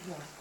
Vahe.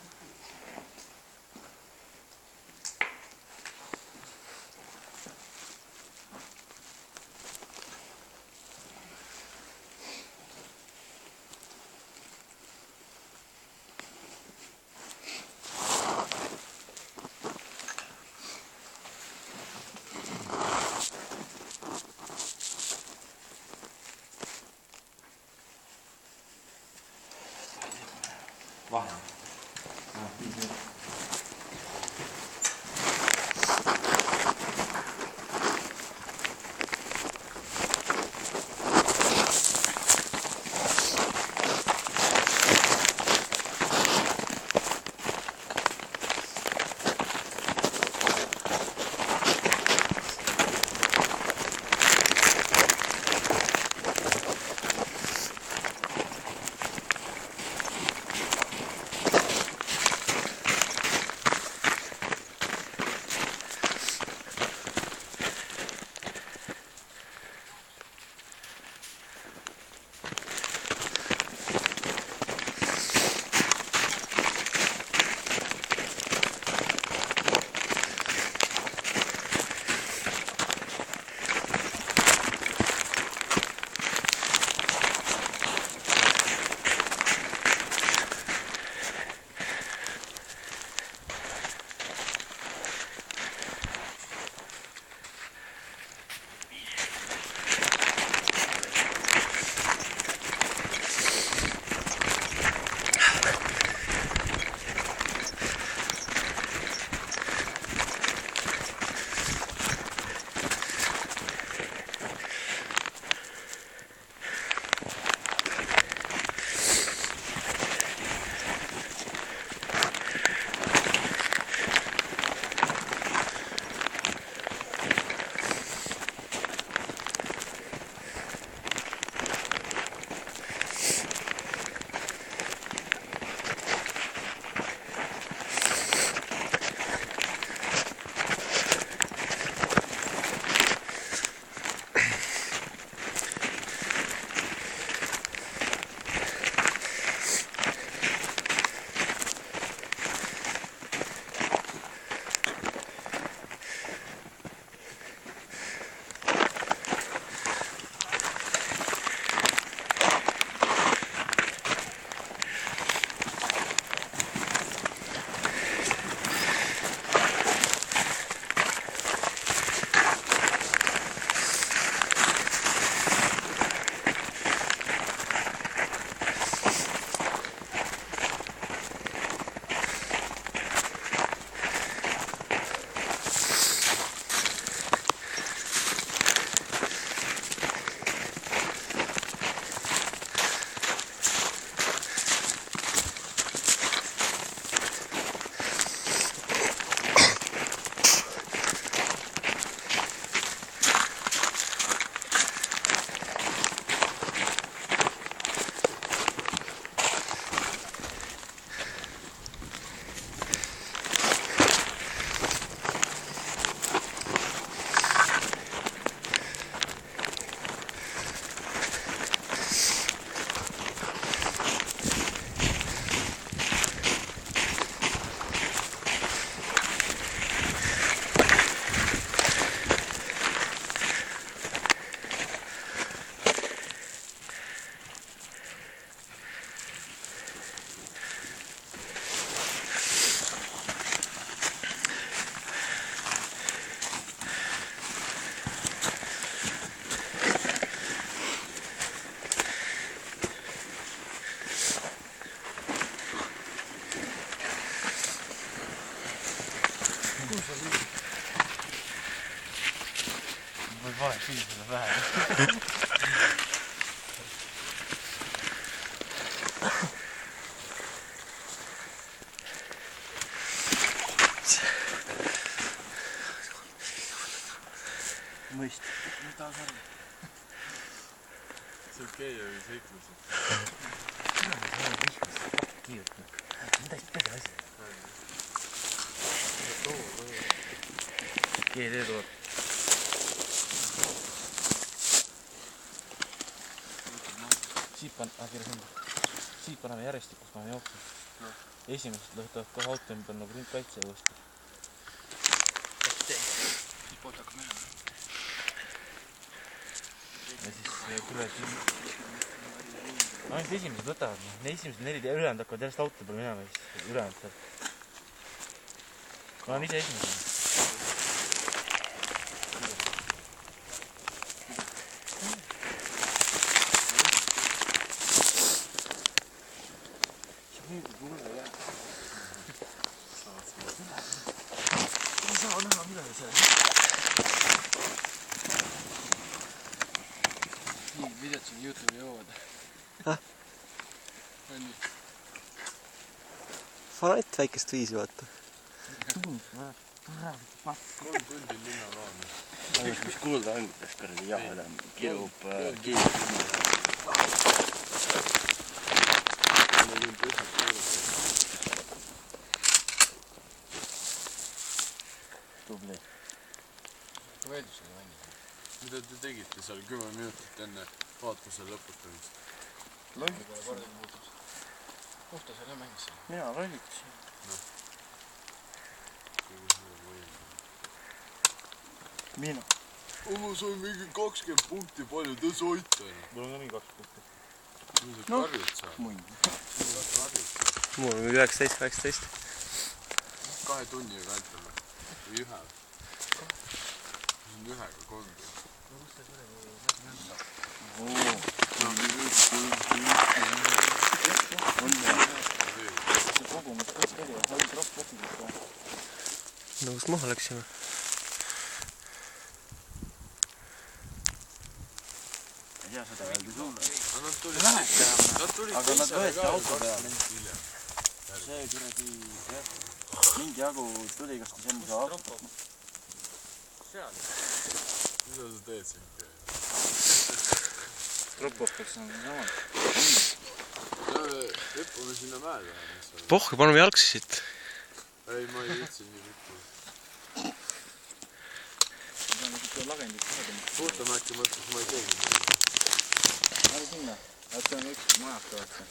Võib vahel süüdida vähe. Mõist. Mida sa arvad? See okei oli seiklus. Mida ma olen vihmas? Kiirutanud. Mida ikkagi asja? Keele tuleb. Siit paneme järjestikus, paneme jooksma. Esimesed lõhtavad kohe auto ümber nagu ringkaitse uuesti. Siis poolt hakkab minema. Ja siis tuleb ainult esimesed võtavad. Esimesed 4 ja ülejäänud hakkavad järjest auto peal minema. Siis ülejäänud seal. Ma olen ise esimesed. Ei saa näha midagi seal. Nii, videot siin YouTube'i jõuad. Fanat väikest viisi vaata. 3 tundi linna raames. Mis kuulda hangutest kõrdi jahele kirub Tubli. Meeldis seda mängida. Mida te tegite seal 10 minutit enne vaatuse lõputamist? Lollitasin. Kus ta selle mängis? Mina lollitasin. Mina. Ma sain mingi 20 punkti palju, ta soita. Mul on ka mingi 2 punkti. Mis sa karjud seal? Mul on 19-18. 2 tunni vältame. Või 1. See on 1-ga 3. No kus maha läksime? Ei tea seda öeldi sulle. Nad tulid Aga nad võeti auto peale. See kuradi mingi jagu tuli kas kus enne see auto. Seal. Mida sa teed siin? Drop-offis on samad. Hüppame sinna mäele. Pohhi, paneme jalgsi siit. Ei, ma ei üldse nii hüppama. Puhtamäki mõttes ma ei teegi. Lähe sinna. Vaata on üks majaka vaata.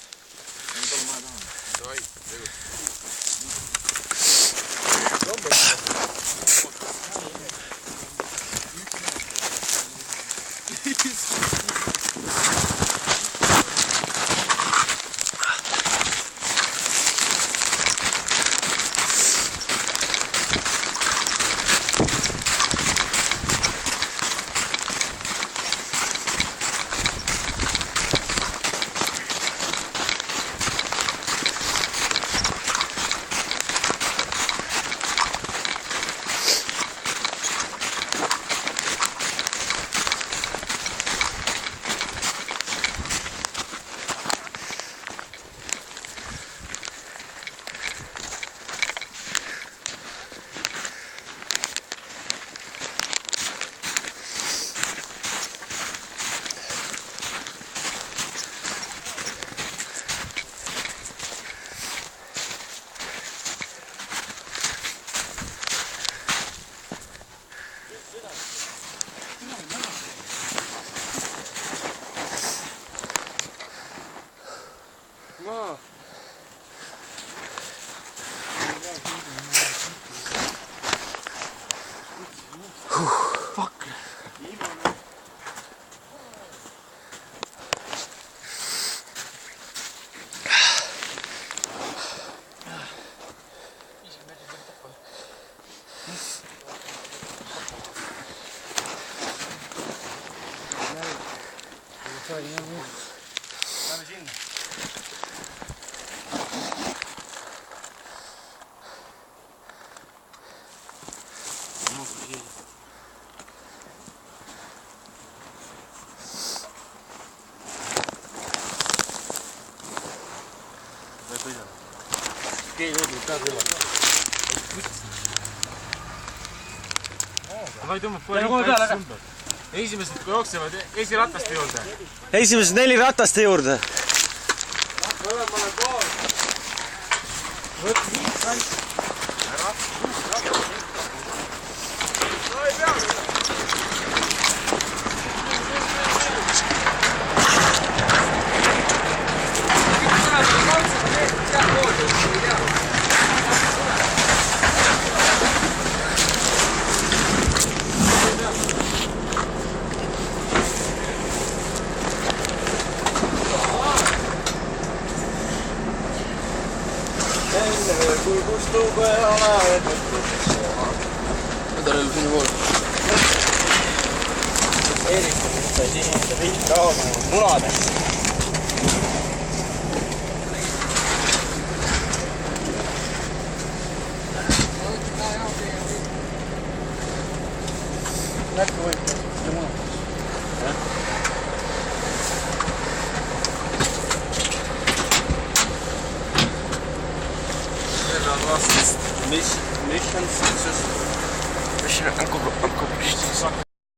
Lähe tol maja taha. Davai, tegutsi. Lähme sinna. Ma ei tõmmanud kohe ümber. Esimesed kui jooksevad esirataste juurde. Esimesed 4 rataste juurde. Võt nii kant. No ei pea. Kõik sõnad on kaudselt, need sealt poolde. kulgustub jala, et võta relv sinu poole. Eerikust sai sinise pilt kaoga munadest. Näkku võib ja munadest. Vastust. Mission successful. Mission accomplished.